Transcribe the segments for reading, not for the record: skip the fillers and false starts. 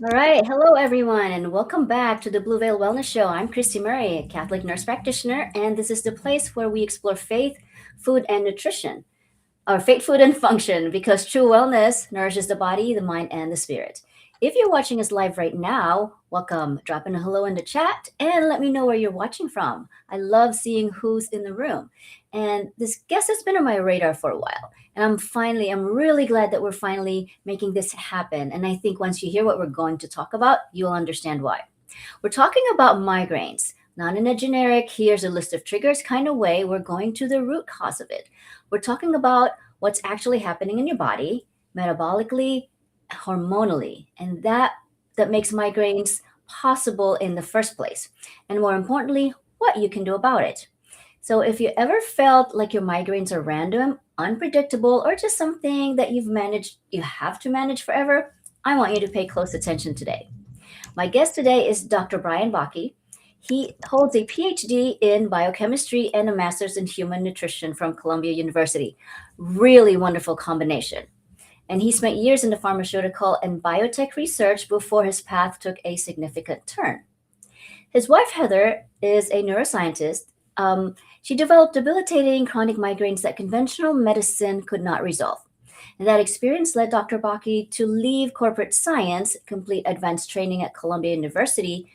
All right. Hello, everyone, and welcome back to the Blue Veil Wellness Show. I'm Cristy Murray, a Catholic nurse practitioner, and this is the place where we explore faith, food, and nutrition, or faith, food, and function, because true wellness nourishes the body, the mind, and the spirit. If you're watching us live right now, welcome. Drop in a hello in the chat and let me know where you're watching from. I love seeing who's in the room. And this guest has been on my radar for a while. And I'm really glad that we're finally making this happen. And I think once you hear what we're going to talk about, you'll understand why. We're talking about migraines, not in a generic, here's a list of triggers kind of way. We're going to the root cause of it. We're talking about what's actually happening in your body, metabolically, hormonally, and that makes migraines possible in the first place. And more importantly, what you can do about it. So if you ever felt like your migraines are random, unpredictable, or just something that you have to manage forever, I want you to pay close attention today. My guest today is Dr. Bryan Bakke. He holds a PhD in biochemistry and a master's in human nutrition from Columbia University. Really wonderful combination. And he spent years in the pharmaceutical and biotech research before his path took a significant turn. His wife, Heather, is a neuroscientist. She developed debilitating chronic migraines that conventional medicine could not resolve. And that experience led Dr. Baki to leave corporate science, complete advanced training at Columbia University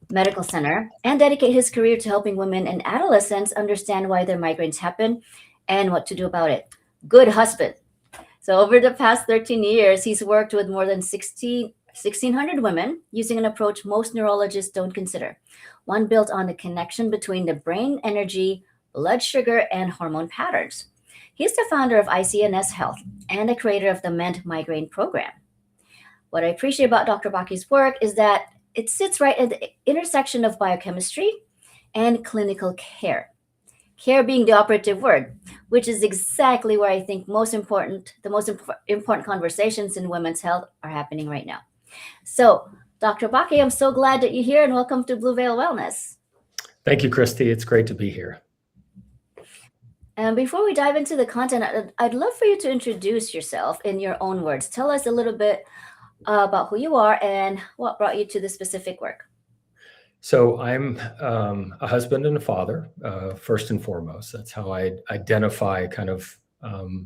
Medical Center, and dedicate his career to helping women and adolescents understand why their migraines happen and what to do about it. Good husband. So over the past 13 years, he's worked with more than 1,600 women using an approach most neurologists don't consider, one built on the connection between the brain energy, blood sugar, and hormone patterns. He's the founder of ICNS Health and the creator of the MEND Migraine Program. What I appreciate about Dr. Baki's work is that it sits right at the intersection of biochemistry and clinical care. Care being the operative word, which is exactly where I think the most important conversations in women's health are happening right now. So, Dr. Baki, I'm so glad that you're here and welcome to Blue Veil Wellness. Thank you, Cristy. It's great to be here. And before we dive into the content, I'd love for you to introduce yourself in your own words. Tell us a little bit about who you are and what brought you to this specific work. So I'm a husband and a father, first and foremost. That's how I identify kind of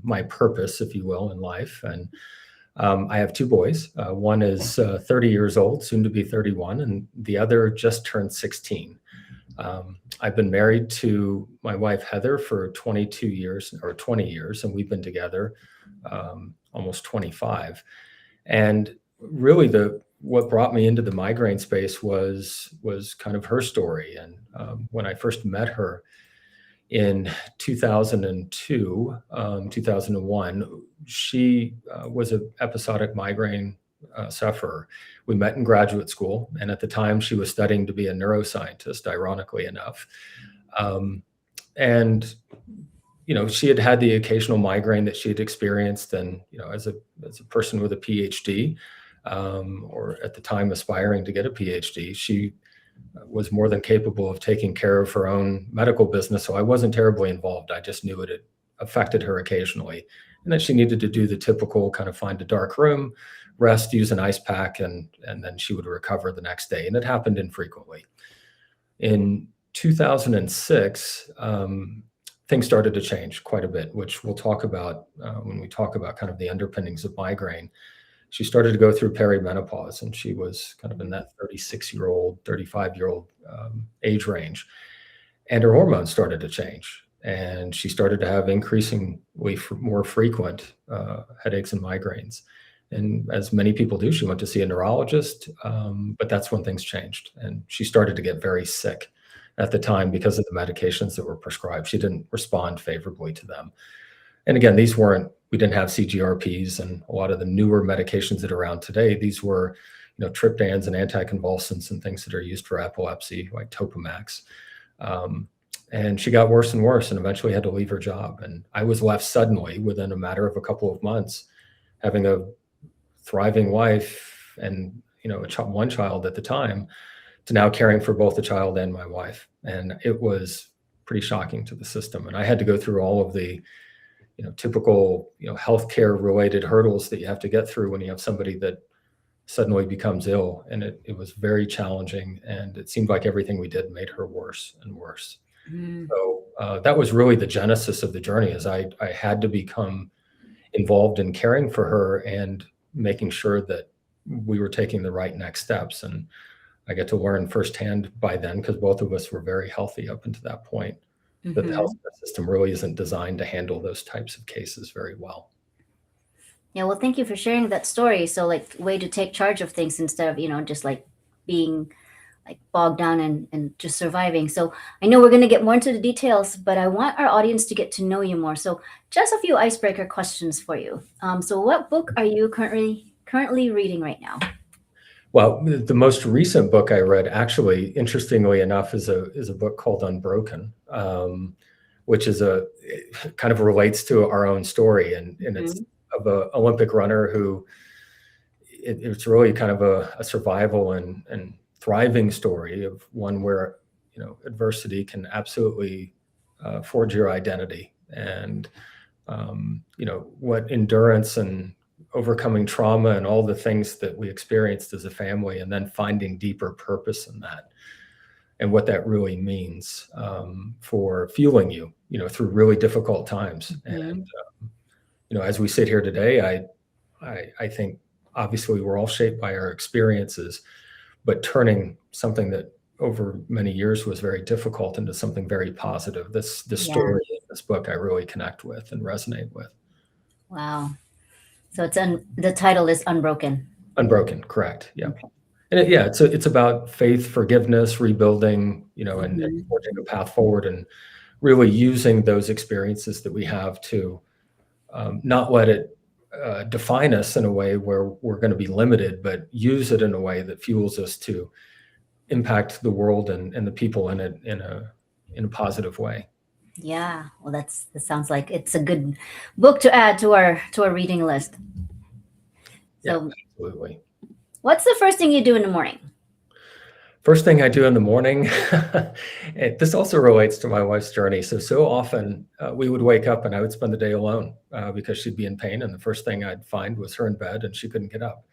my purpose, if you will, in life. And I have two boys. One is 30 years old, soon to be 31, and the other just turned 16. I've been married to my wife, Heather, for 22 years or 20 years, and we've been together almost 25. And really what brought me into the migraine space was kind of her story. And when I first met her in 2002, 2001, she was an episodic migraine sufferer. We met in graduate school, and at the time she was studying to be a neuroscientist, ironically enough. And she had the occasional migraine that she had experienced, and as a person with a PhD, or at the time aspiring to get a PhD, she was more than capable of taking care of her own medical business. So I wasn't terribly involved. I just knew it affected her occasionally, and that she needed to do the typical kind of find a dark room, rest, use an ice pack, and then she would recover the next day. And it happened infrequently. In 2006, things started to change quite a bit, which we'll talk about when we talk about kind of the underpinnings of migraine. She started to go through perimenopause, and she was kind of in that 36-year-old, 35-year-old age range. And her hormones started to change, and she started to have increasingly more frequent headaches and migraines. And as many people do, she went to see a neurologist, but that's when things changed. And she started to get very sick at the time because of the medications that were prescribed. She didn't respond favorably to them. And again, we didn't have CGRPs and a lot of the newer medications that are around today. These were, triptans and anticonvulsants and things that are used for epilepsy, like Topamax. And she got worse and worse and eventually had to leave her job. And I was left suddenly within a matter of a couple of months, having a thriving wife and, one child at the time, to now caring for both the child and my wife. And it was pretty shocking to the system. And I had to go through all of the typical, healthcare related hurdles that you have to get through when you have somebody that suddenly becomes ill, and it was very challenging, and it seemed like everything we did made her worse and worse. Mm. So that was really the genesis of the journey, is I had to become involved in caring for her and making sure that we were taking the right next steps. And I get to learn firsthand by then, because both of us were very healthy up until that point, that the Mm-hmm. healthcare system really isn't designed to handle those types of cases very well. Yeah, well, thank you for sharing that story. So, like, way to take charge of things instead of, just like being like bogged down and just surviving. So, I know we're going to get more into the details, but I want our audience to get to know you more. So, just a few icebreaker questions for you. So, what book are you currently reading right now? Well, the most recent book I read, actually, interestingly enough, is a book called Unbroken, which is it kind of relates to our own story, and it's of an Olympic runner who it's really kind of a survival and thriving story of one where adversity can absolutely forge your identity, and what endurance and overcoming trauma and all the things that we experienced as a family, and then finding deeper purpose in that, and what that really means for fueling you, through really difficult times. And as we sit here today, I think obviously we're all shaped by our experiences, but turning something that over many years was very difficult into something very positive. This story in this book I really connect with and resonate with. Wow. So the title is Unbroken. Unbroken, correct. Yeah. Okay. And it's about faith, forgiveness, rebuilding, and forging a path forward, and really using those experiences that we have to not let it define us in a way where we're going to be limited, but use it in a way that fuels us to impact the world and the people in it in a positive way. Yeah, well, that sounds like it's a good book to add to our reading list. So, yeah, absolutely. What's the first thing you do in the morning? First thing I do in the morning, this also relates to my wife's journey. So often we would wake up and I would spend the day alone because she'd be in pain. And the first thing I'd find was her in bed and she couldn't get up.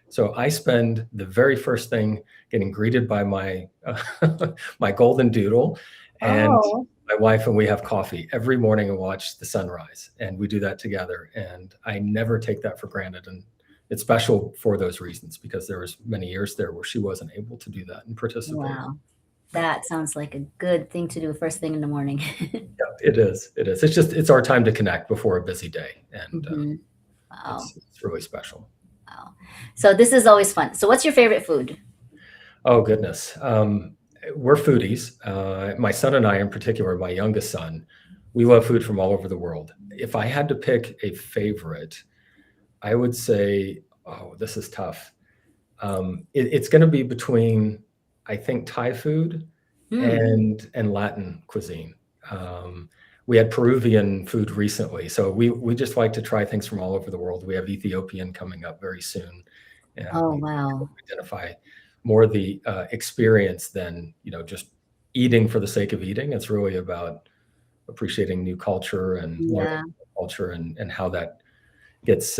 So I spend the very first thing getting greeted by my my golden doodle and my wife, and we have coffee every morning and watch the sunrise. And we do that together. And I never take that for granted. And it's special for those reasons, because there was many years there where she wasn't able to do that and participate. Wow. That sounds like a good thing to do first thing in the morning. Yeah, it is. It is. It's our time to connect before a busy day. And wow. It's really special. Wow. So this is always fun. So what's your favorite food? Oh, goodness. We're foodies. My son and I, in particular, my youngest son, we love food from all over the world. If I had to pick a favorite, I would say, this is tough. It's going to be between, I think, Thai food and Latin cuisine. We had Peruvian food recently, so we just like to try things from all over the world. We have Ethiopian coming up very soon. And wow. Identify more of the experience than just eating for the sake of eating. It's really about appreciating new culture and learning culture and how that gets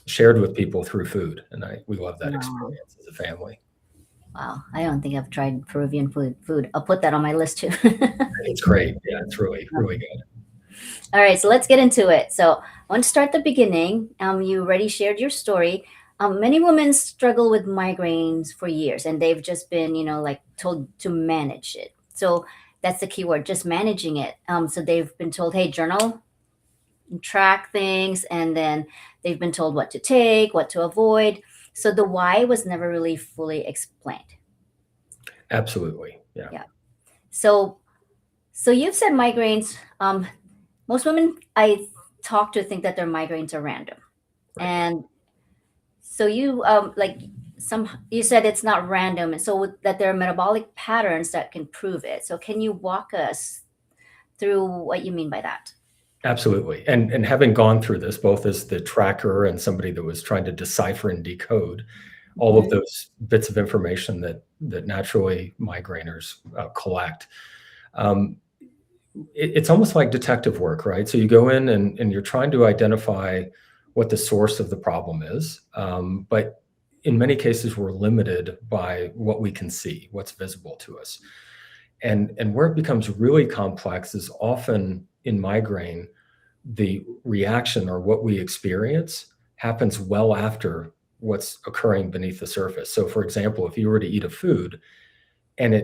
shared with people through food. And we love that experience as a family. Wow. I don't think I've tried Peruvian food. I'll put that on my list too. It's great. Yeah, it's really, really good. All right. So let's get into it. So I want to start the beginning. You already shared your story. Many women struggle with migraines for years, and they've just been, told to manage it. So that's the key word, just managing it. So they've been told, hey, journal, track things, and then they've been told what to take, what to avoid. So the why was never really fully explained. Absolutely. Yeah. So you've said migraines. Most women I talk to think that their migraines are random. Right. And so you you said it's not random, and so that there are metabolic patterns that can prove it. So can you walk us through what you mean by that? Absolutely. And having gone through this, both as the tracker and somebody that was trying to decipher and decode all of those bits of information that naturally migraineurs collect, it's almost like detective work, right? So you go in and you're trying to identify what the source of the problem is. But in many cases, we're limited by what we can see, what's visible to us. And where it becomes really complex is often in migraine, the reaction or what we experience happens well after what's occurring beneath the surface. So for example, if you were to eat a food and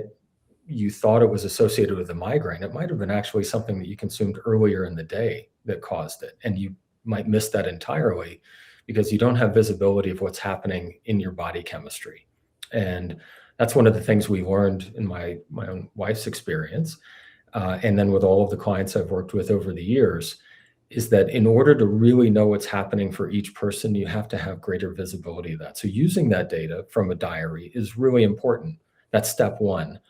you thought it was associated with a migraine, it might have been actually something that you consumed earlier in the day that caused it. And you might miss that entirely because you don't have visibility of what's happening in your body chemistry. And that's one of the things we learned in my own wife's experience. And then with all of the clients I've worked with over the years, is that in order to really know what's happening for each person, you have to have greater visibility of that. So using that data from a diary is really important. That's step one.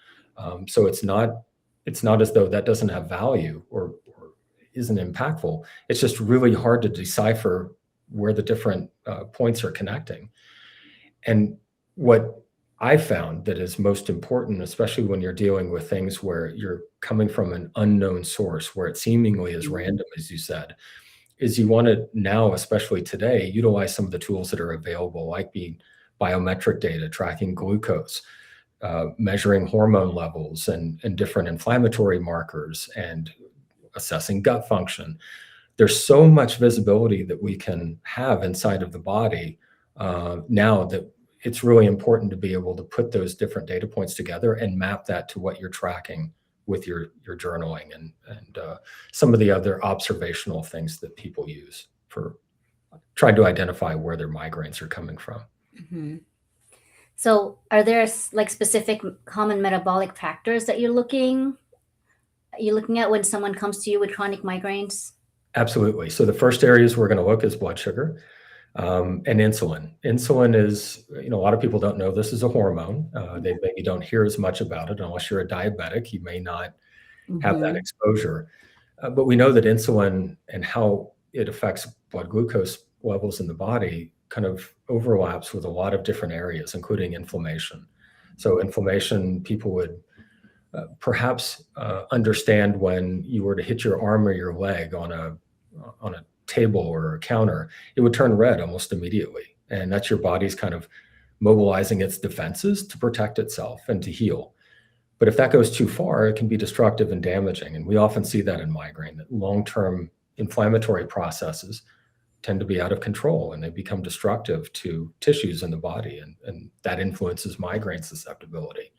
So it's not as though that doesn't have value or isn't impactful. It's just really hard to decipher where the different points are connecting. And what I found that is most important, especially when you're dealing with things where you're coming from an unknown source, where it seemingly is random, as you said, is you want to now, especially today, utilize some of the tools that are available, like biometric data, tracking glucose, measuring hormone levels and different inflammatory markers, and assessing gut function. There's so much visibility that we can have inside of the body now that it's really important to be able to put those different data points together and map that to what you're tracking with your journaling and some of the other observational things that people use for trying to identify where their migraines are coming from. Mm-hmm. So are there like specific common metabolic factors that you're looking at when someone comes to you with chronic migraines? Absolutely. So the first areas we're going to look is blood sugar. And insulin. Insulin is, a lot of people don't know this is a hormone. They maybe don't hear as much about it unless you're a diabetic. You may not have that exposure. But we know that insulin and how it affects blood glucose levels in the body kind of overlaps with a lot of different areas, including inflammation. So inflammation, people would perhaps understand when you were to hit your arm or your leg on a table or a counter, it would turn red almost immediately. And that's your body's kind of mobilizing its defenses to protect itself and to heal. But if that goes too far, it can be destructive and damaging. And we often see that in migraine, that long-term inflammatory processes tend to be out of control and they become destructive to tissues in the body. And that influences migraine susceptibility.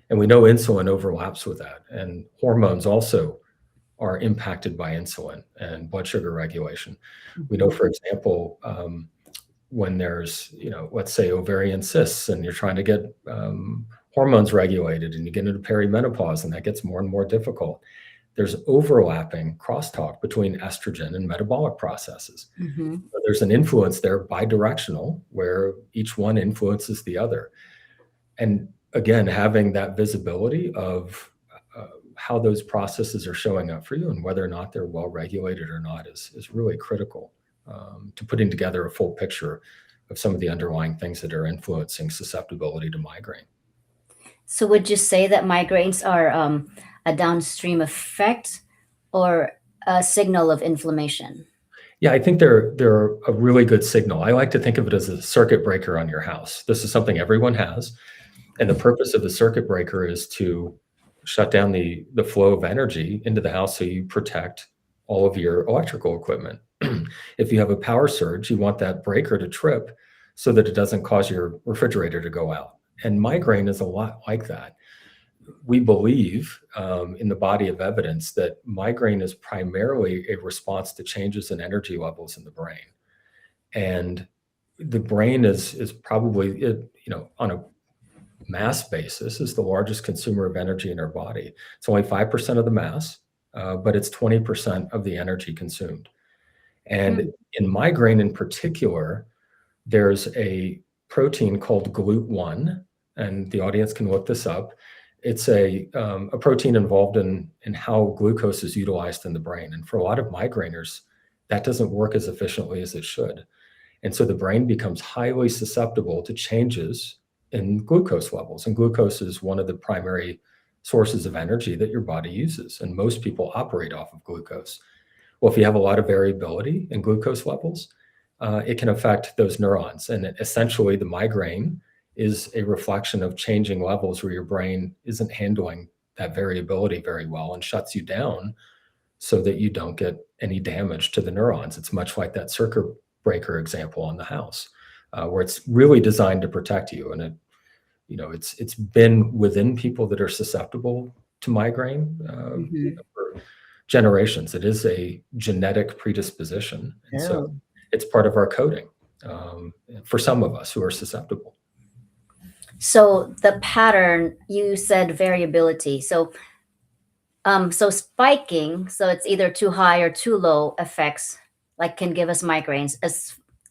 And we know insulin overlaps with that. And hormones also are impacted by insulin and blood sugar regulation. We know, for example, when there's, let's say ovarian cysts and you're trying to get hormones regulated and you get into perimenopause and that gets more and more difficult, there's overlapping crosstalk between estrogen and metabolic processes. So there's an influence there bidirectional where each one influences the other. And again, having that visibility of how those processes are showing up for you and whether or not they're well regulated or not is really critical to putting together a full picture of some of the underlying things that are influencing susceptibility to migraine. So would you say that migraines are a downstream effect or a signal of inflammation? Yeah, I think they're a really good signal. I like to think of it as a circuit breaker on your house. This is something everyone has. And the purpose of the circuit breaker is to shut down the flow of energy into the house so you protect all of your electrical equipment. If you have a power surge, you want that breaker to trip so that it doesn't cause your refrigerator to go out. And migraine is a lot like that. We believe in the body of evidence that migraine is primarily a response to changes in energy levels in the brain. And the brain is probably, on a mass basis is the largest consumer of energy in our body. It's only 5% of the mass, but it's 20% of the energy consumed. And in migraine in particular, there's a protein called GLUT1, and the audience can look this up. It's a protein involved in how glucose is utilized in the brain. And for a lot of migraineurs, that doesn't work as efficiently as it should. And so the brain becomes highly susceptible to changes in glucose levels. And glucose is one of the primary sources of energy that your body uses. And most people operate off of glucose. Well, if you have a lot of variability in glucose levels, it can affect those neurons. And essentially, the migraine is a reflection of changing levels where your brain isn't handling that variability very well and shuts you down so that you don't get any damage to the neurons. It's much like that circuit breaker example on the house, where it's really designed to protect you. And it's been within people that are susceptible to migraine for generations. It is a genetic predisposition, and so Oh. it's part of our coding for some of us who are susceptible. So the pattern, you said variability. So spiking, so it's either too high or too low effects, like can give us migraines.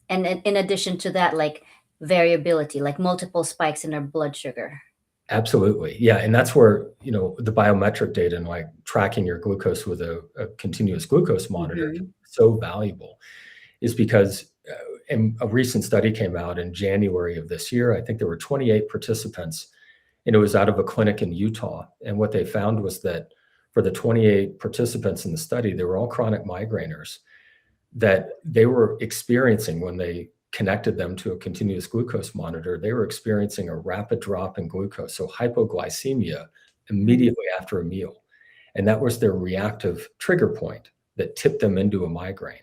And in addition to that, like variability, like multiple spikes in our blood sugar. Absolutely. Yeah. And that's where, the biometric data and like tracking your glucose with a continuous glucose monitor can be so valuable, is because and a recent study came out in January of this year. I think there were 28 participants, and it was out of a clinic in Utah. And what they found was that for the 28 participants in the study, they were all chronic migraineurs, that they were experiencing, when they connected them to a continuous glucose monitor, they were experiencing a rapid drop in glucose, so hypoglycemia immediately after a meal. And that was their reactive trigger point that tipped them into a migraine.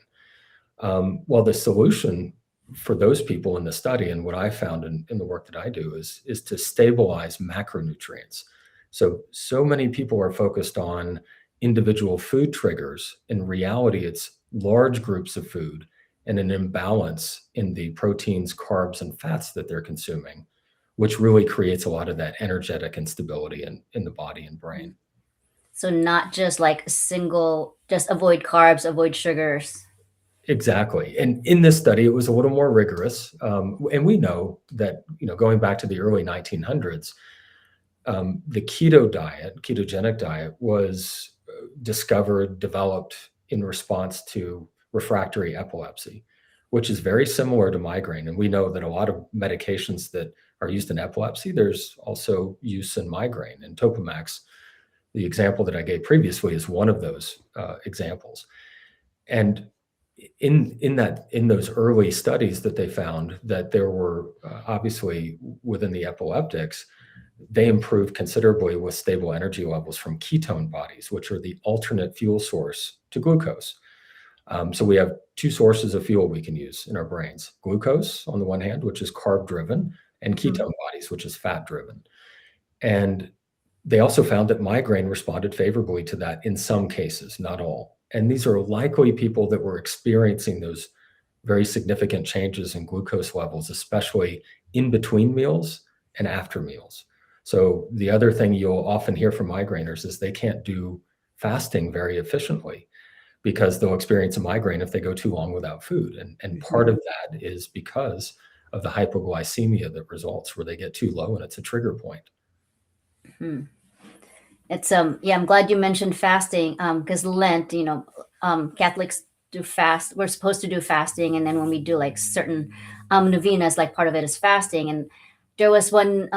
Well, the solution for those people in the study, and what I found in the work that I do, is to stabilize macronutrients. So many people are focused on individual food triggers. In reality, it's large groups of food and an imbalance in the proteins, carbs, and fats that they're consuming, which really creates a lot of that energetic instability in the body and brain. So not just like just avoid carbs, avoid sugars. Exactly. And in this study, it was a little more rigorous. And we know that, going back to the early 1900s, the ketogenic diet was discovered, developed in response to refractory epilepsy, which is very similar to migraine. And we know that a lot of medications that are used in epilepsy, there's also use in migraine. And Topamax, the example that I gave previously, is one of those examples. And in those early studies that they found that there were obviously within the epileptics, they improved considerably with stable energy levels from ketone bodies, which are the alternate fuel source to glucose. So we have two sources of fuel we can use in our brains: glucose on the one hand, which is carb driven, and ketone bodies, which is fat driven. And they also found that migraine responded favorably to that in some cases, not all. And these are likely people that were experiencing those very significant changes in glucose levels, especially in between meals and after meals. So the other thing you'll often hear from migraineurs is they can't do fasting very efficiently, because they'll experience a migraine if they go too long without food. And part of that is because of the hypoglycemia that results, where they get too low and it's a trigger point. It's I'm glad you mentioned fasting, because Lent, Catholics do fast. We're supposed to do fasting, and then when we do like certain novenas, like part of it is fasting. And there was one,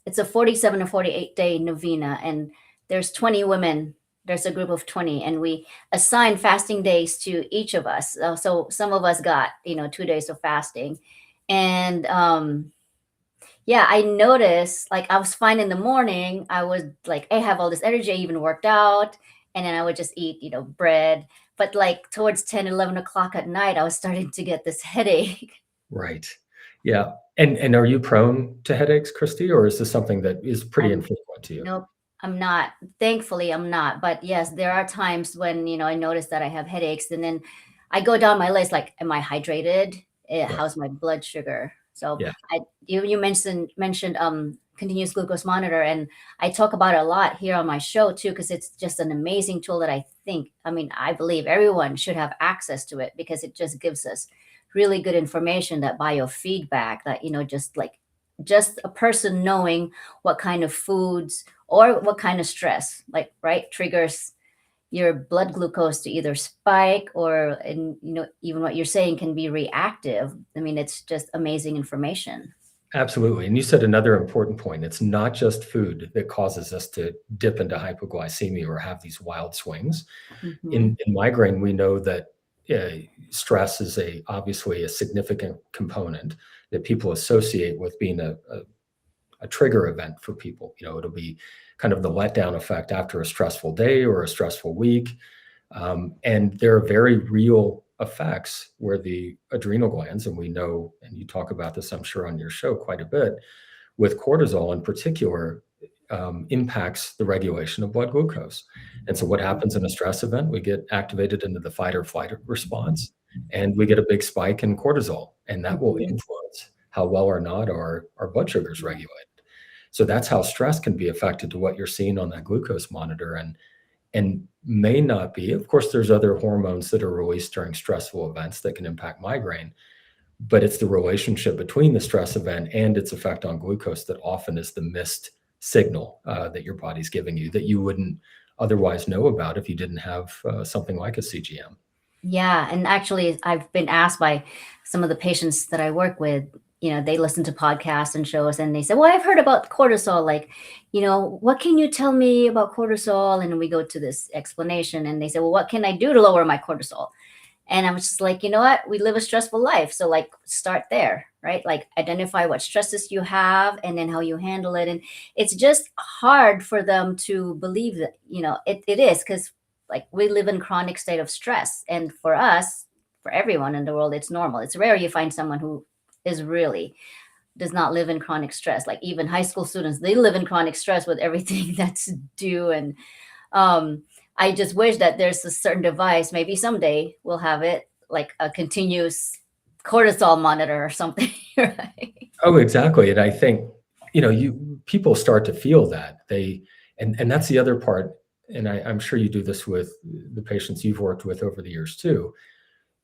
it's a 47 or 48-day novena, and there's 20 women. There's a group of 20, and we assign fasting days to each of us. So some of us got 2 days of fasting, and I noticed, like, I was fine in the morning. I was like, I have all this energy. I even worked out, and then I would just eat bread. But like towards 10, 11 o'clock at night, I was starting to get this headache. Right. Yeah. And are you prone to headaches, Cristy, or is this something that is pretty infrequent to you? Nope, I'm not. Thankfully, I'm not. But yes, there are times when, I notice that I have headaches, and then I go down my list, like, am I hydrated? How's my blood sugar? So Yeah. you mentioned continuous glucose monitor, and I talk about it a lot here on my show too, because it's just an amazing tool that I believe everyone should have access to it, because it just gives us really good information, that biofeedback, that just a person knowing what kind of foods or what kind of stress, like, right, triggers your blood glucose to either spike or, even what you're saying can be reactive. I mean, it's just amazing information. Absolutely. And you said another important point. It's not just food that causes us to dip into hypoglycemia or have these wild swings. In migraine, we know that stress is obviously a significant component that people associate with being a trigger event for people. It'll be kind of the letdown effect after a stressful day or a stressful week. And there are very real effects where the adrenal glands, and we know, and you talk about this, I'm sure, on your show quite a bit, with cortisol in particular, impacts the regulation of blood glucose. And so what happens in a stress event? We get activated into the fight or flight response, and we get a big spike in cortisol, and that will influence how well or not our blood sugar is regulated. So that's how stress can be affected to what you're seeing on that glucose monitor, and may not be. Of course, there's other hormones that are released during stressful events that can impact migraine, but it's the relationship between the stress event and its effect on glucose that often is the missed signal that your body's giving you that you wouldn't otherwise know about if you didn't have something like a CGM. Yeah, and actually, I've been asked by some of the patients that I work with, they listen to podcasts and shows, and they say, well, I've heard about cortisol. Like, what can you tell me about cortisol? And we go to this explanation, and they say, well, what can I do to lower my cortisol? And I was just like, you know what? We live a stressful life. So like, start there, right? Like, identify what stresses you have and then how you handle it. And it's just hard for them to believe that, it is, because like, we live in chronic state of stress. And for us, for everyone in the world, it's normal. It's rare you find someone who does not live in chronic stress. Like, even high school students, they live in chronic stress with everything that's due. And I just wish that there's a certain device, maybe someday we'll have it, like a continuous cortisol monitor or something, right? Oh, exactly. And I think, people start to feel that and that's the other part. And I'm sure you do this with the patients you've worked with over the years too.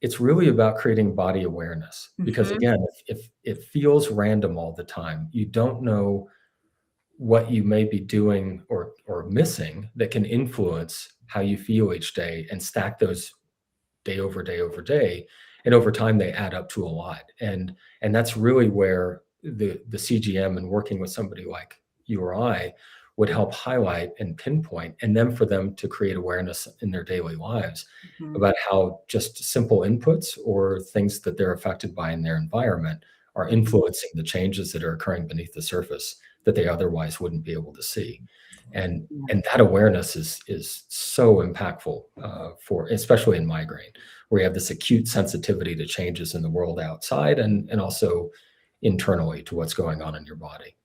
It's really about creating body awareness, because again, if it feels random all the time, you don't know what you may be doing or missing that can influence how you feel each day, and stack those day over day over day. And over time, they add up to a lot. And that's really where the CGM and working with somebody like you or I would help highlight and pinpoint, and then for them to create awareness in their daily lives about how just simple inputs or things that they're affected by in their environment are influencing the changes that are occurring beneath the surface that they otherwise wouldn't be able to see. And that awareness is so impactful for, especially in migraine, where you have this acute sensitivity to changes in the world outside and also internally to what's going on in your body.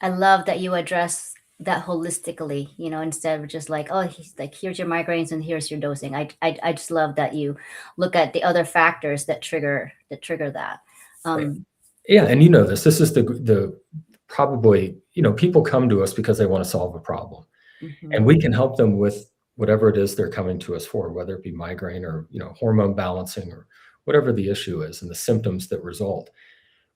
I love that you address that holistically, instead of just like, oh, here's your migraines and here's your dosing. I just love that you look at the other factors that trigger that. Yeah, and this is the probably, people come to us because they want to solve a problem, and we can help them with whatever it is they're coming to us for, whether it be migraine or hormone balancing or whatever the issue is and the symptoms that result.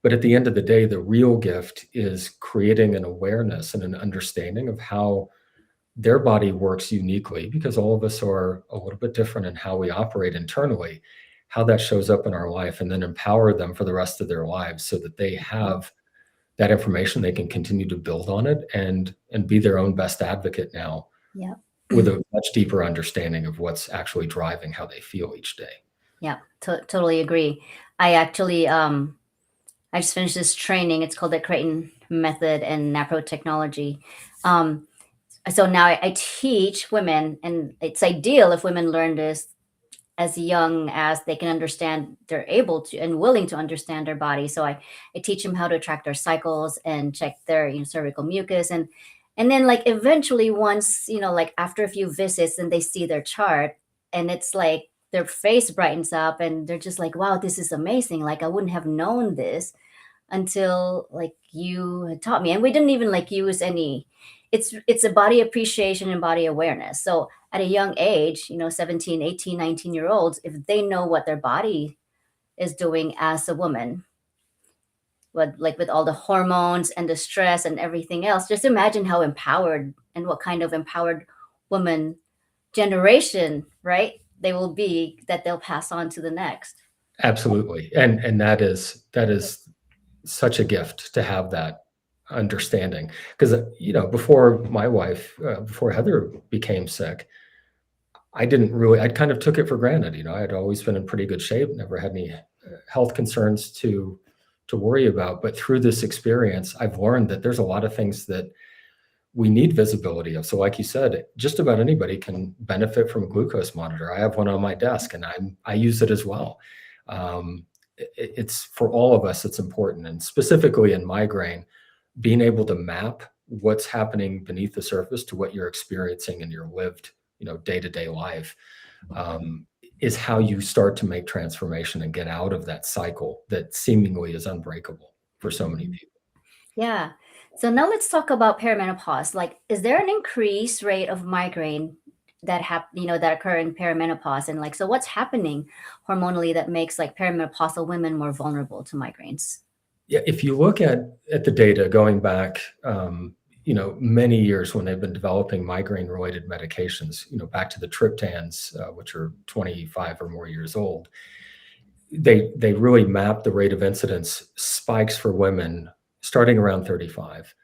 But at the end of the day, the real gift is creating an awareness and an understanding of how their body works uniquely, because all of us are a little bit different in how we operate internally, how that shows up in our life, and then empower them for the rest of their lives so that they have that information, they can continue to build on it and be their own best advocate now, with a much deeper understanding of what's actually driving how they feel each day. Yeah, totally agree. I actually, I just finished this training. It's called the Creighton Method and Naprotechnology. So now I teach women, and it's ideal if women learn this as young as they can understand, they're able to and willing to understand their body. So I teach them how to track their cycles and check their cervical mucus, and then like eventually once like after a few visits and they see their chart, and it's like their face brightens up and they're just like, wow, this is amazing. Like, I wouldn't have known this until like you had taught me. And we didn't even like use any, it's a body appreciation and body awareness. So at a young age, 17, 18, 19-year-olds, if they know what their body is doing as a woman, with all the hormones and the stress and everything else, just imagine how empowered and what kind of empowered woman generation, right, they will be, that they'll pass on to the next. Absolutely. And that is such a gift to have that understanding, because before my wife, before Heather became sick, I kind of took it for granted. I'd always been in pretty good shape, never had any health concerns to worry about. But through this experience, I've learned that there's a lot of things that we need visibility of. So like you said, just about anybody can benefit from a glucose monitor. I have one on my desk and I use it as well. It's for all of us, it's important. And specifically in migraine, being able to map what's happening beneath the surface to what you're experiencing in your lived, day-to-day life, is how you start to make transformation and get out of that cycle that seemingly is unbreakable for so many people. Yeah. So now let's talk about perimenopause. Like, is there an increased rate of migraine that that occur in perimenopause? And like, so what's happening hormonally that makes like perimenopausal women more vulnerable to migraines? Yeah, if you look at the data going back, many years when they've been developing migraine-related medications, back to the triptans, which are 25 or more years old, they really mapped the rate of incidence spikes for women starting around 35.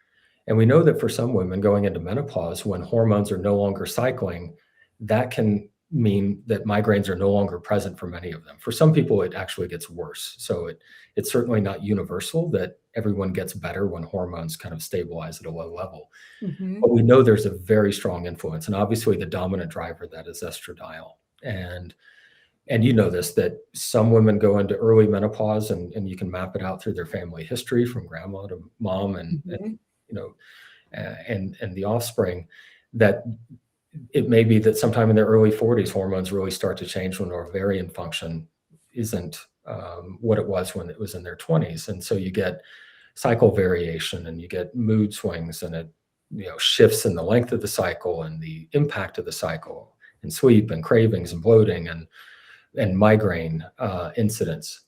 And we know that for some women going into menopause, when hormones are no longer cycling, that can mean that migraines are no longer present for many of them. For some people, it actually gets worse. So it's certainly not universal that everyone gets better when hormones kind of stabilize at a low level. Mm-hmm. But we know there's a very strong influence. And obviously the dominant driver of that is estradiol. And you know this, that some women go into early menopause and you can map it out through their family history from grandma to mom and the offspring, that it may be that sometime in their early 40s, hormones really start to change when ovarian function isn't what it was when it was in their 20s. And so you get cycle variation and you get mood swings, and it shifts in the length of the cycle and the impact of the cycle, and sleep and cravings and bloating and migraine incidents.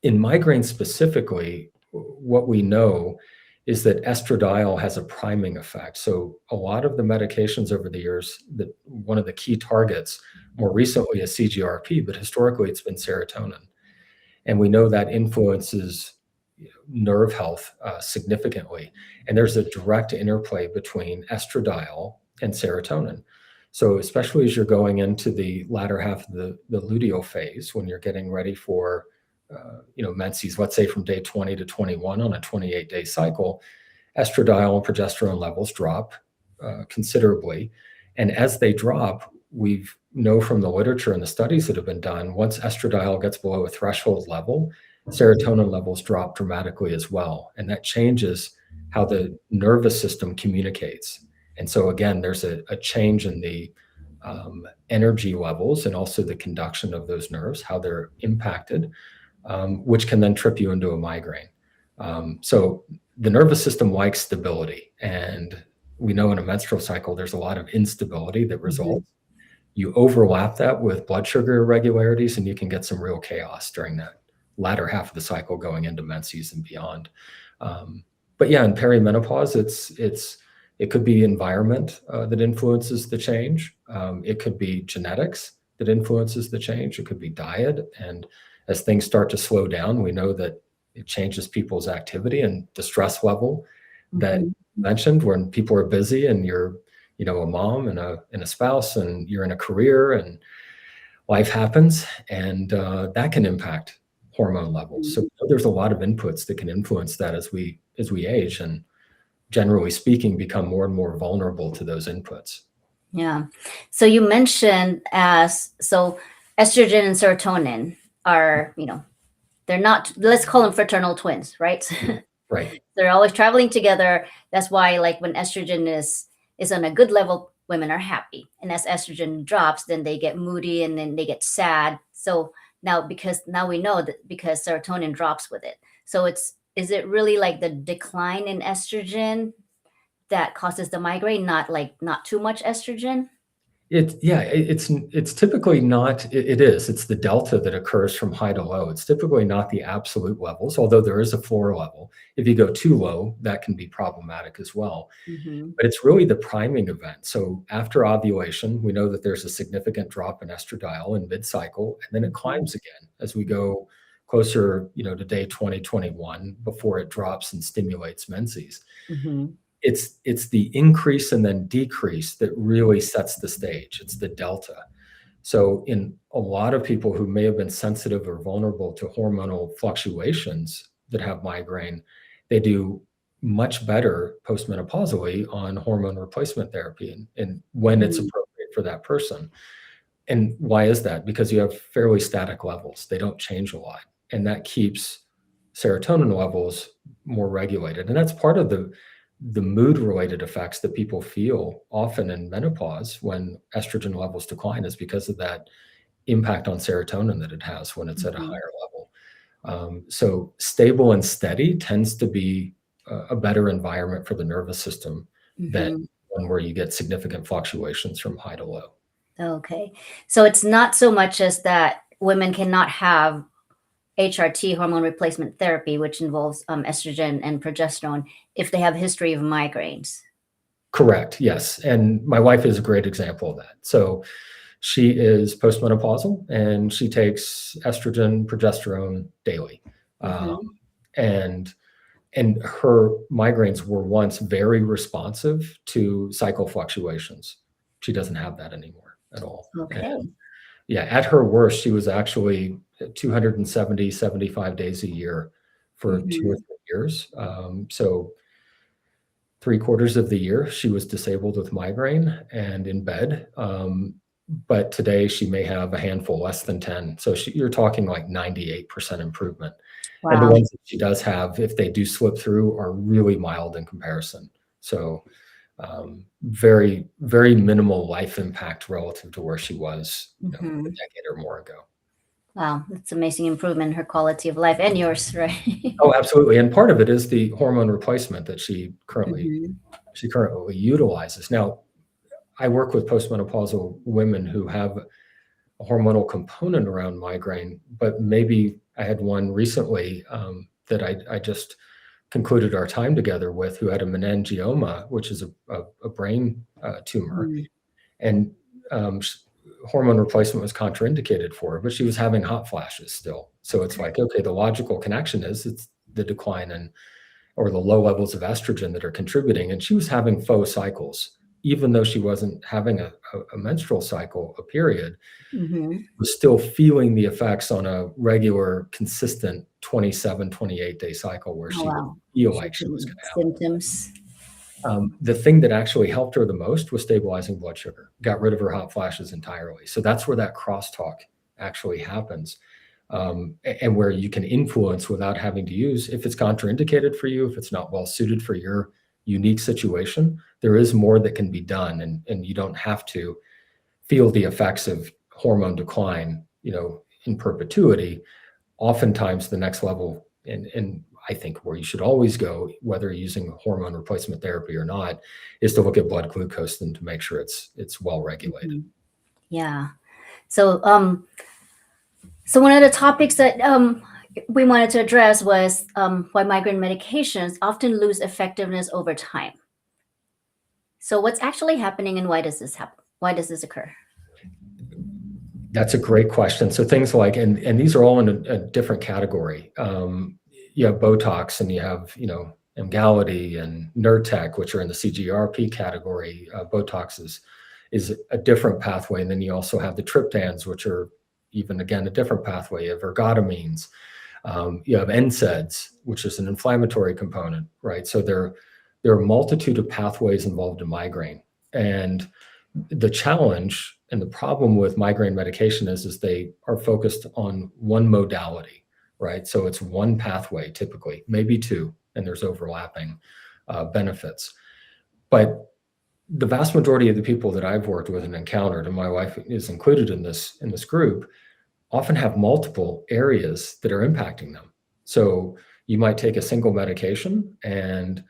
In migraine specifically, what we know is that estradiol has a priming effect. So a lot of the medications over the years, that one of the key targets more recently is CGRP, but historically it's been serotonin. And we know that influences nerve health significantly. And there's a direct interplay between estradiol and serotonin. So especially as you're going into the latter half of the luteal phase, when you're getting ready for menses, let's say from day 20 to 21 on a 28-day cycle, estradiol and progesterone levels drop considerably. And as they drop, we know from the literature and the studies that have been done, once estradiol gets below a threshold level, serotonin levels drop dramatically as well. And that changes how the nervous system communicates. And so again, there's a change in the energy levels and also the conduction of those nerves, how they're impacted, which can then trip you into a migraine. So the nervous system likes stability. And we know in a menstrual cycle, there's a lot of instability that results. You overlap that with blood sugar irregularities, and you can get some real chaos during that latter half of the cycle going into menses and beyond. But yeah, in perimenopause, it could be environment that influences the change. It could be genetics that influences the change. It could be diet. And as things start to slow down, we know that it changes people's activity and the stress level that you mentioned, when people are busy and you're, a mom and a spouse, and you're in a career and life happens, and that can impact hormone levels. So there's a lot of inputs that can influence that as we age, and generally speaking, become more and more vulnerable to those inputs. Yeah. So you mentioned estrogen and serotonin are, they're not, let's call them fraternal twins, right? Right. They're always traveling together. That's why, like, when estrogen is on a good level, women are happy. And as estrogen drops, then they get moody and then they get sad. So now we know that because serotonin drops with it. So is it really like the decline in estrogen that causes the migraine, not too much estrogen? It's typically not, it is. It's the delta that occurs from high to low. It's typically not the absolute levels, although there is a floor level. If you go too low, that can be problematic as well. But it's really the priming event. So after ovulation, we know that there's a significant drop in estradiol in mid-cycle, and then it climbs again as we go closer, to day 20, 21, before it drops and stimulates menses. It's the increase and then decrease that really sets the stage. It's the delta. So in a lot of people who may have been sensitive or vulnerable to hormonal fluctuations that have migraine, they do much better postmenopausally on hormone replacement therapy and when it's Mm, appropriate for that person. And why is that? Because you have fairly static levels. They don't change a lot. And that keeps serotonin levels more regulated. And that's part of the mood related effects that people feel often in menopause when estrogen levels decline is because of that impact on serotonin that it has when it's at a mhm, higher level. So stable and steady tends to be a better environment for the nervous system than mhm. one where you get significant fluctuations from high to low. Okay. So it's not so much as that women cannot have HRT, hormone replacement therapy, which involves estrogen and progesterone, if they have a history of migraines. Correct. Yes. And my wife is a great example of that. So she is postmenopausal and she takes estrogen, progesterone daily. Um, Hmm. and and her migraines were once very responsive to cycle fluctuations. She doesn't have that anymore at all. And Okay. yeah, at her worst, she was actually 270, 75 days a year for two or Hmm. 3 years. So 3/4 of the year, she was disabled with migraine and in bed. But today she may have a handful, less than 10. So you're talking like 98% improvement. And the Wow. ones that she does have, if they do slip through, are really mild in comparison. So very, very minimal life impact relative to where she was, a Hmm. decade or more ago. Wow. That's amazing improvement in her quality of life and yours, right? Oh, absolutely. And part of it is the hormone replacement that Hmm. she currently utilizes. Now, I work with postmenopausal women who have a hormonal component around migraine, but maybe I had one recently that I just concluded our time together with who had a meningioma, which is a brain tumor, and um, hormone replacement was contraindicated for her, but she was having hot flashes still. So it's like, okay, the logical connection is it's the decline in or the low levels of estrogen that are contributing. And she was having faux cycles, even though she wasn't having a menstrual cycle, a period, Hmm. was still feeling the effects on a regular, consistent 27, 28-day cycle where Oh, she would wow. feel She like she was can going to have one. symptoms. The thing that actually helped her the most was stabilizing blood sugar, got rid of her hot flashes entirely. So that's where that crosstalk actually happens. And where you can influence without having to use, if it's contraindicated for you, if it's not well suited for your unique situation, there is more that can be done. And you don't have to feel the effects of hormone decline, in perpetuity. Oftentimes the next level, and I think where you should always go, whether you're using hormone replacement therapy or not, is to look at blood glucose and to make sure it's well regulated. Mhm. Yeah. So, so one of the topics that we wanted to address was why migraine medications often lose effectiveness over time. So, what's actually happening, and why does this happen? Why does this occur? That's a great question. So things like, and these are all in a different category. You have Botox and you have, Emgality and Nurtec, which are in the CGRP category. Botox is a different pathway. And then you also have the triptans, which are even, again, a different pathway. You have ergotamines. You have NSAIDs, which is an inflammatory component, right? So there are a multitude of pathways involved in migraine. And the challenge and the problem with migraine medication is they are focused on one modality, right? So it's one pathway typically, maybe two, and there's overlapping benefits. But the vast majority of the people that I've worked with and encountered, and my wife is included in this group, often have multiple areas that are impacting them. So you might take a single medication and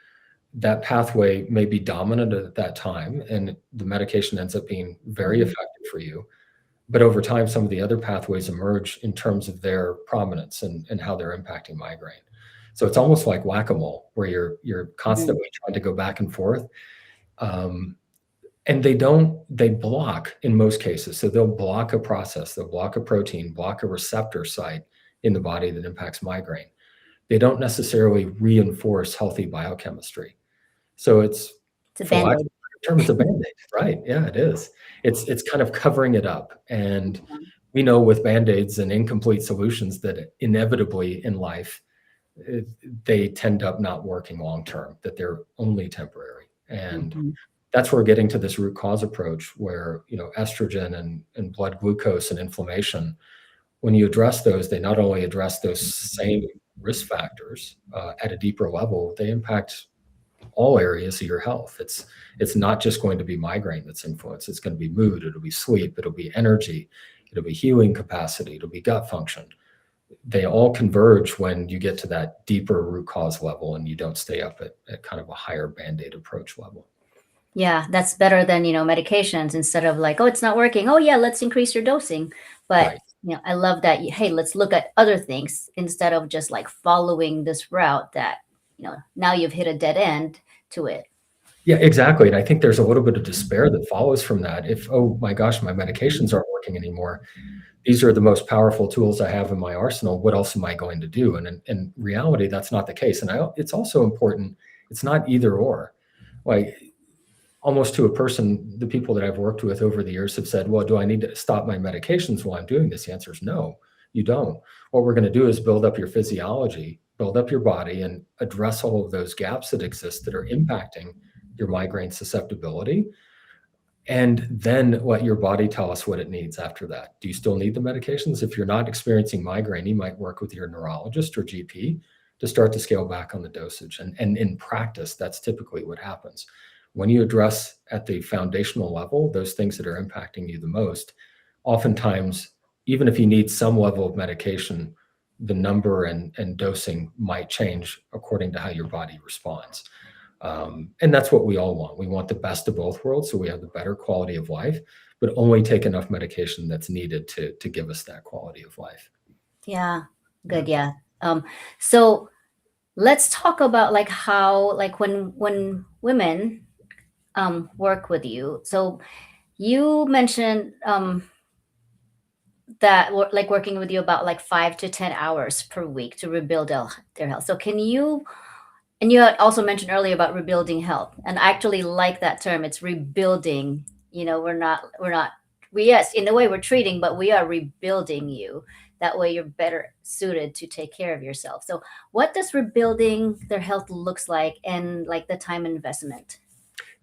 that pathway may be dominant at that time, and the medication ends up being very Mhm. effective for you. But over time, some of the other pathways emerge in terms of their prominence and how they're impacting migraine. So it's almost like whack-a-mole, where you're Mhm. constantly trying to go back and forth. Um, and they block in most cases. So they'll block a process, they'll block a protein, block a receptor site in the body that impacts migraine. They don't necessarily reinforce healthy biochemistry. So it's, It's a for band lack of aid. term, it's a Band-Aid, right? Yeah, it is. It's kind of covering it up. And we know with Band-Aids and incomplete solutions that inevitably in life, they tend up not working long term, that they're only temporary. And Mhm. that's where we're getting to this root cause approach where, estrogen and blood glucose and inflammation, when you address those, they not only address those same risk factors at a deeper level, they impact all areas of your health. It's not just going to be migraine that's influenced. It's going to be mood, it'll be sleep, it'll be energy, it'll be healing capacity, it'll be gut function. They all converge when you get to that deeper root cause level and you don't stay up at kind of a higher Band-Aid approach level. Yeah, that's better than, medications instead of like, oh, it's not working. Oh, yeah, let's increase your dosing. But, Right. I love that, hey, let's look at other things instead of just like following this route that, now you've hit a dead end to it. Yeah, exactly. And I think there's a little bit of despair that follows from that. If, oh my gosh, my medications aren't working anymore. These are the most powerful tools I have in my arsenal. What else am I going to do? And in reality, that's not the case. And it's also important. It's not either or. Like almost to a person, the people that I've worked with over the years have said, well, do I need to stop my medications while I'm doing this? The answer is no, you don't. What we're going to do is build up your physiology, build up your body, and address all of those gaps that exist that are impacting your migraine susceptibility. And then let your body tell us what it needs after that. Do you still need the medications? If you're not experiencing migraine, you might work with your neurologist or GP to start to scale back on the dosage. And in practice, that's typically what happens. When you address at the foundational level, those things that are impacting you the most, oftentimes, even if you need some level of medication, the number and dosing might change according to how your body responds. And that's what we all want. We want the best of both worlds, so we have the better quality of life, but only take enough medication that's needed to give us that quality of life. Yeah, good. Yeah. So let's talk about like how, like when women work with you. So you mentioned that like working with you about like 5 to 10 hours per week to rebuild their health. So can you, and you had also mentioned earlier about rebuilding health, and I actually like that term. It's rebuilding. We, yes, in a way we're treating, but we are rebuilding you. That way you're better suited to take care of yourself. So what does rebuilding their health looks like, and like the time investment?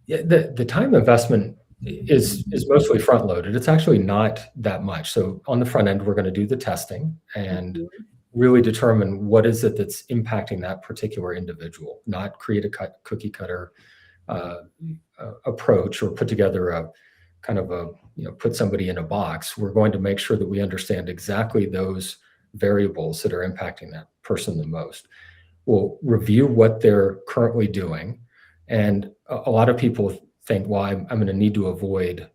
Yeah, the time investment is mostly front loaded. It's actually not that much. So on the front end, we're going to do the testing and Mhm. really determine what is it that's impacting that particular individual, not create a cookie cutter approach or put together a kind of put somebody in a box. We're going to make sure that we understand exactly those variables that are impacting that person the most. We'll review what they're currently doing. And a lot of people think, well, I'm going to need to avoid,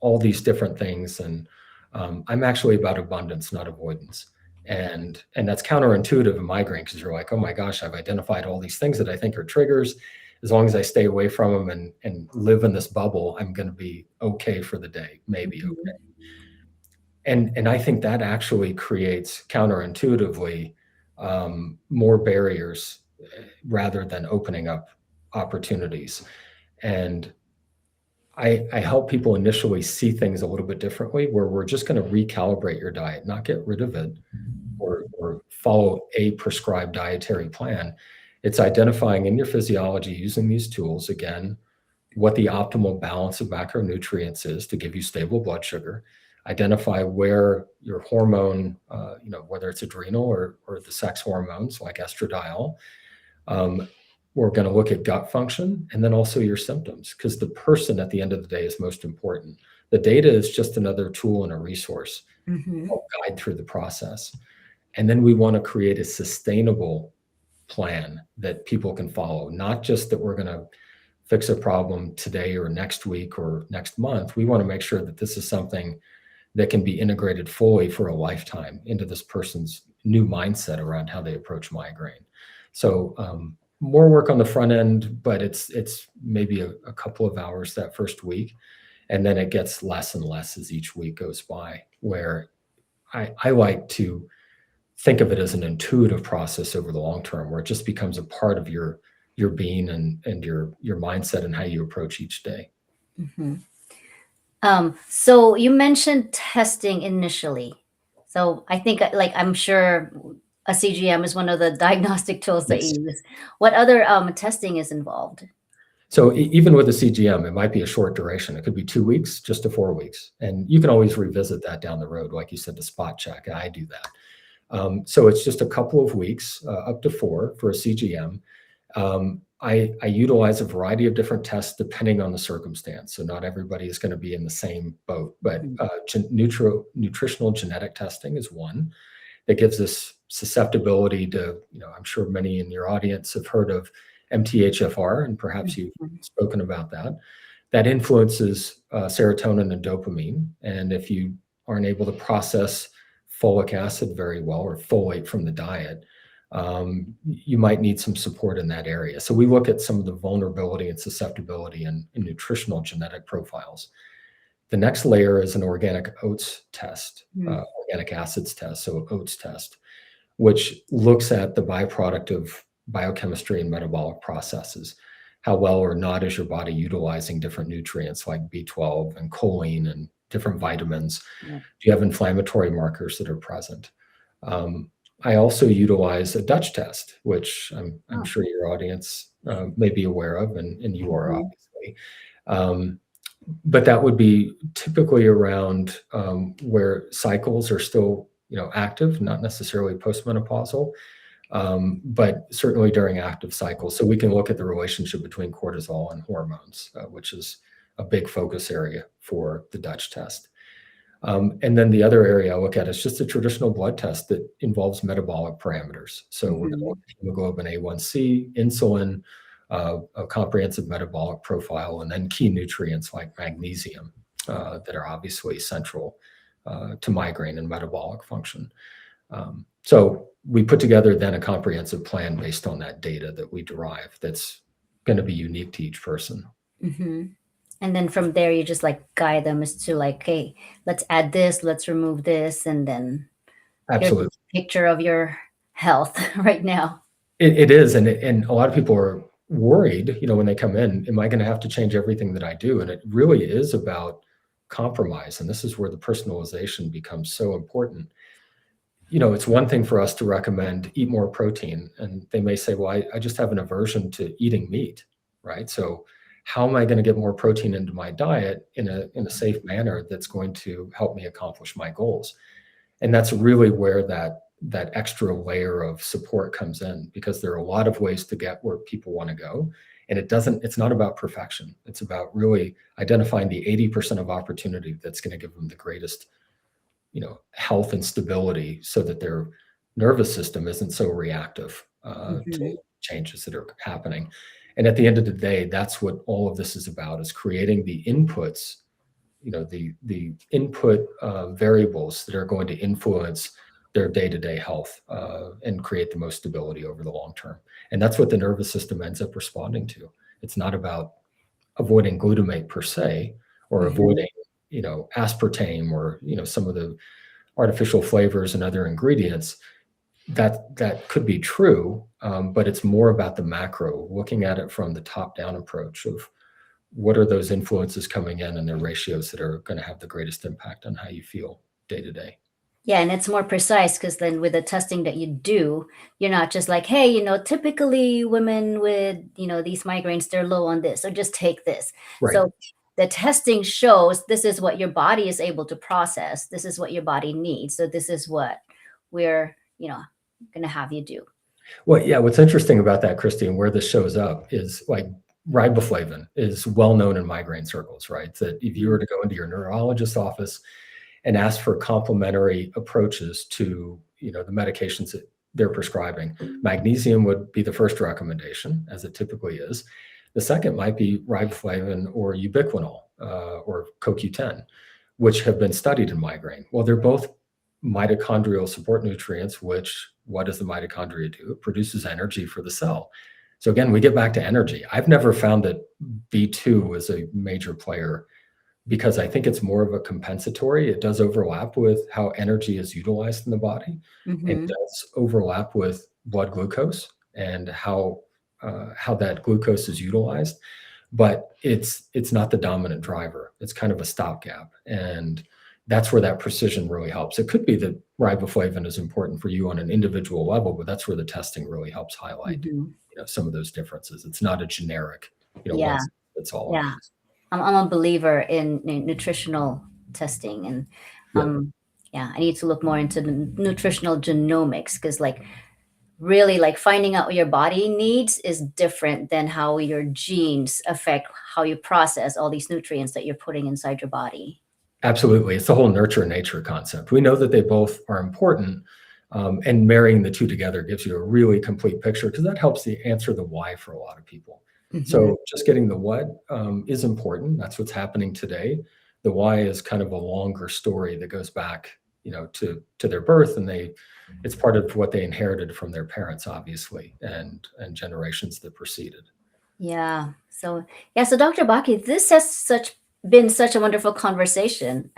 all these different things. And I'm actually about abundance, not avoidance. And that's counterintuitive in migraine because you're like, oh my gosh, I've identified all these things that I think are triggers. As long as I stay away from them and live in this bubble, I'm going to be okay for the day, maybe Mhm. okay. And I think that actually creates counterintuitively more barriers rather than opening up opportunities. And I help people initially see things a little bit differently, where we're just going to recalibrate your diet, not get rid of it or follow a prescribed dietary plan. It's identifying in your physiology using these tools, again, what the optimal balance of macronutrients is to give you stable blood sugar, identify where your hormone, whether it's adrenal or the sex hormones like estradiol. We're going to look at gut function and then also your symptoms, because the person at the end of the day is most important. The data is just another tool and a resource to Mhm. help guide through the process. And then we want to create a sustainable plan that people can follow, not just that we're going to fix a problem today or next week or next month. We want to make sure that this is something that can be integrated fully for a lifetime into this person's new mindset around how they approach migraine. So more work on the front end, but it's maybe a couple of hours that first week. And then it gets less and less as each week goes by, where I like to think of it as an intuitive process over the long term, where it just becomes a part of your your being and your mindset and how you approach each day. Mm-hmm. So you mentioned testing initially. So I think, like, I'm sure a CGM is one of the diagnostic tools that Yes. you use. What other testing is involved? So even with a CGM, it might be a short duration. It could be 2 weeks, just to 4 weeks. And you can always revisit that down the road, like you said, to spot check. I do that. So it's just a couple of weeks, up to 4 for a CGM. I utilize a variety of different tests depending on the circumstance. So not everybody is going to be in the same boat, but nutritional genetic testing is one that gives us susceptibility to, I'm sure many in your audience have heard of MTHFR, and perhaps you've spoken about that. That influences serotonin and dopamine. And if you aren't able to process folic acid very well, or folate from the diet, you might need some support in that area. So we look at some of the vulnerability and susceptibility in nutritional genetic profiles. The next layer is an organic oats test, organic acids test, so oats test, which looks at the byproduct of biochemistry and metabolic processes. How well or not is your body utilizing different nutrients like B12 and choline and different vitamins? Yeah. Do you have inflammatory markers that are present? I also utilize a Dutch test, which I'm sure your audience may be aware of, and you are obviously. But that would be typically around where cycles are still, active, not necessarily postmenopausal, but certainly during active cycles. So we can look at the relationship between cortisol and hormones, which is a big focus area for the Dutch test. And then the other area I look at is just a traditional blood test that involves metabolic parameters. So we're going to look at hemoglobin A1C, insulin, a comprehensive metabolic profile, and then key nutrients like magnesium that are obviously central to migraine and metabolic function. So we put together then a comprehensive plan based on that data that we derive that's going to be unique to each person. Mm-hmm. And then from there, you just like guide them as to like, hey, let's add this, let's remove this, and then Absolutely. here's a picture of your health right now. It is, and a lot of people are worried, when they come in, am I going to have to change everything that I do? And it really is about compromise, and this is where the personalization becomes so important. It's one thing for us to recommend eat more protein, and they may say, well, I just have an aversion to eating meat, right? So how am I going to get more protein into my diet in a safe manner that's going to help me accomplish my goals? And that's really where that extra layer of support comes in, because there are a lot of ways to get where people want to go. And it's not about perfection. It's about really identifying the 80% of opportunity that's going to give them the greatest, health and stability, so that their nervous system isn't so reactive to changes that are happening. And at the end of the day, that's what all of this is about, is creating the inputs, the input variables that are going to influence their day-to-day health and create the most stability over the long term. And that's what the nervous system ends up responding to. It's not about avoiding glutamate per se, or avoiding, aspartame, or, some of the artificial flavors and other ingredients. That could be true, but it's more about the macro, looking at it from the top-down approach of what are those influences coming in and their ratios that are going to have the greatest impact on how you feel day to day. Yeah, and it's more precise, because then with the testing that you do, you're not just like, hey, typically women with, these migraines, they're low on this, so just take this. Right. So the testing shows this is what your body is able to process. This is what your body needs. So this is what we're, going to have you do. Well, yeah, what's interesting about that, Cristy, and where this shows up is like riboflavin is well known in migraine circles, right? That if you were to go into your neurologist's office and ask for complementary approaches to, the medications that they're prescribing, magnesium would be the first recommendation, as it typically is. The second might be riboflavin or ubiquinol or CoQ10, which have been studied in migraine. Well, they're both mitochondrial support nutrients, which, what does the mitochondria do? It produces energy for the cell. So again, we get back to energy. I've never found that B2 was a major player, because I think it's more of a compensatory. It does overlap with how energy is utilized in the body. It does overlap with blood glucose and how how that glucose is utilized, but it's not the dominant driver. It's kind of a stopgap, and that's where that precision really helps. It could be that riboflavin is important for you on an individual level, but that's where the testing really helps highlight some of those differences. It's not a generic, one Yeah. size fits all. Yeah. I'm a believer in nutritional testing, and Yeah. I need to look more into the nutritional genomics, because really, finding out what your body needs is different than how your genes affect how you process all these nutrients that you're putting inside your body. Absolutely. It's the whole nurture nature concept. We know that they both are important, and marrying the two together gives you a really complete picture, because that helps you answer the why for a lot of people. So just getting the what is important. That's what's happening today. The why is kind of a longer story that goes back, to their birth, and it's part of what they inherited from their parents, obviously, and generations that preceded. Yeah. So Dr. Baki, this has been such a wonderful conversation.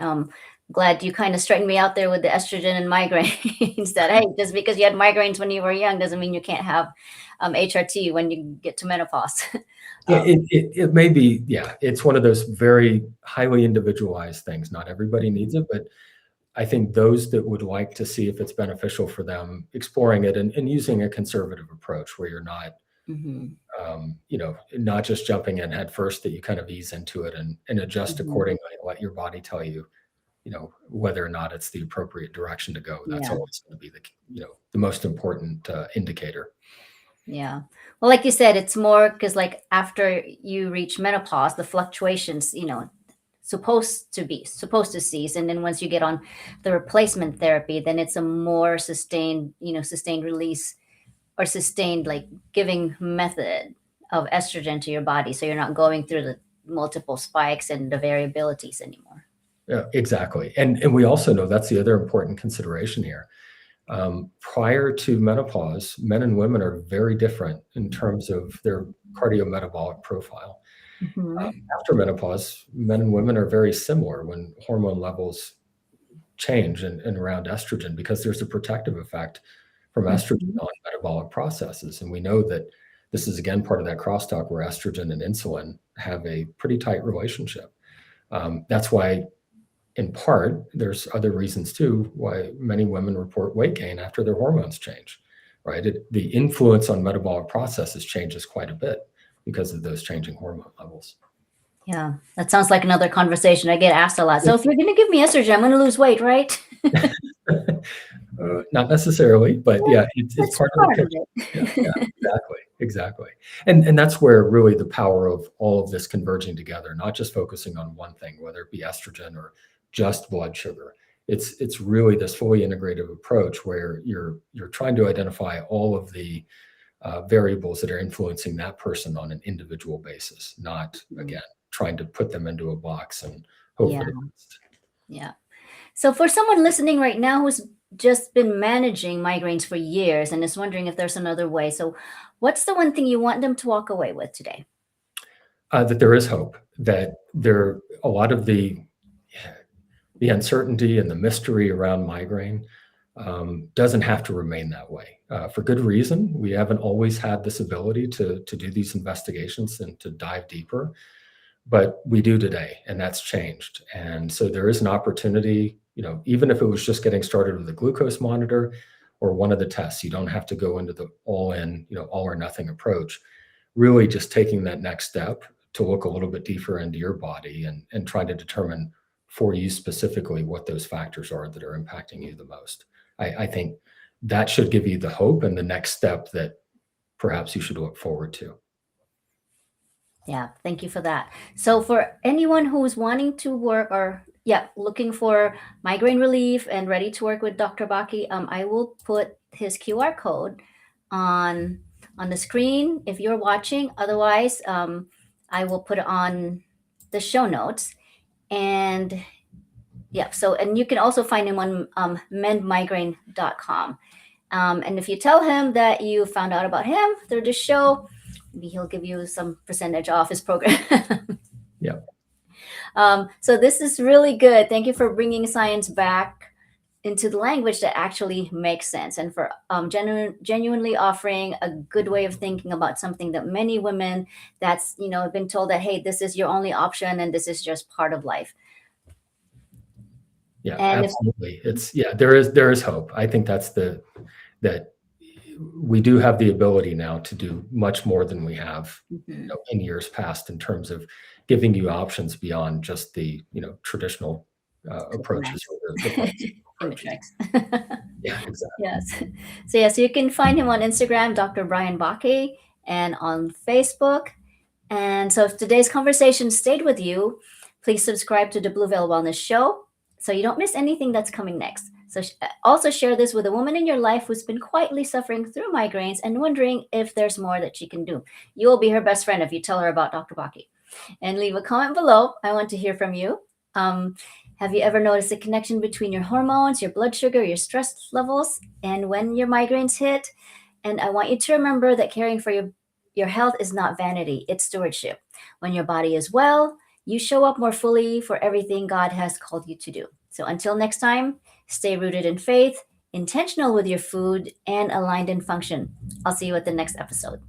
Glad you kind of straightened me out there with the estrogen and migraines. That, hey, just because you had migraines when you were young doesn't mean you can't have HRT when you get to menopause. Yeah, it may be, it's one of those very highly individualized things. Not everybody needs it, but I think those that would like to see if it's beneficial for them, exploring it and using a conservative approach where you're not, not just jumping in head first, that you kind of ease into it and adjust accordingly, and let your body tell you, whether or not it's the appropriate direction to go. That's always going to be the most important indicator. Yeah. Well, like you said, it's more because after you reach menopause, the fluctuations, supposed to cease. And then once you get on the replacement therapy, then it's a more sustained release, or sustained giving method of estrogen to your body. So you're not going through the multiple spikes and the variabilities anymore. Yeah, exactly. And we also know that's the other important consideration here. Prior to menopause, men and women are very different in terms of their cardiometabolic profile. After menopause, men and women are very similar when hormone levels change and around estrogen, because there's a protective effect from estrogen on metabolic processes. And we know that this is, again, part of that crosstalk where estrogen and insulin have a pretty tight relationship. That's why, in part, there's other reasons too why many women report weight gain after their hormones change, right? The influence on metabolic processes changes quite a bit because of those changing hormone levels. Yeah, that sounds like another conversation I get asked a lot. So if you're going to give me estrogen, I'm going to lose weight, right? Not necessarily, but it's part of the picture. Yeah, exactly. And that's where really the power of all of this converging together, not just focusing on one thing, whether it be estrogen or just blood sugar. It's really this fully integrative approach where you're trying to identify all of the variables that are influencing that person on an individual basis, not, again, trying to put them into a box and hope for the best. Yeah. So for someone listening right now who's just been managing migraines for years and is wondering if there's another way, so what's the one thing you want them to walk away with today? That there is hope, that a lot of the uncertainty and the mystery around migraine doesn't have to remain that way. For good reason. We haven't always had this ability to do these investigations and to dive deeper, but we do today, and that's changed. And so there is an opportunity, even if it was just getting started with a glucose monitor or one of the tests, you don't have to go into the all or nothing approach. Really just taking that next step to look a little bit deeper into your body and try to determine for you specifically what those factors are that are impacting you the most. I think that should give you the hope and the next step that perhaps you should look forward to. Yeah, thank you for that. So for anyone who's wanting to work or looking for migraine relief and ready to work with Dr. Baki, I will put his QR code on the screen if you're watching. Otherwise, I will put it on the show notes. And and you can also find him on mendmigraine.com. And if you tell him that you found out about him through the show, maybe he'll give you some percentage off his program. Yeah. So this is really good. Thank you for bringing science back into the language that actually makes sense, and for genuinely offering a good way of thinking about something that many women that's have been told that, hey, this is your only option and this is just part of life. Yeah, And if absolutely. There is hope. I think that we do have the ability now to do much more than we have Mhm. in years past in terms of giving you options beyond just the traditional approaches or the pharmaceutical approaches. Imatrix. Yeah, exactly. Yes. So you can find him on Instagram, Dr. Bryan Bakke, and on Facebook. And so if today's conversation stayed with you, please subscribe to the Blue Veil Wellness Show so you don't miss anything that's coming next. So also share this with a woman in your life who's been quietly suffering through migraines and wondering if there's more that she can do. You will be her best friend if you tell her about Dr. Baki. And leave a comment below. I want to hear from you. Have you ever noticed a connection between your hormones, your blood sugar, your stress levels, and when your migraines hit? And I want you to remember that caring for your health is not vanity, it's stewardship. When your body is well, you show up more fully for everything God has called you to do. So until next time, stay rooted in faith, intentional with your food, and aligned in function. I'll see you at the next episode.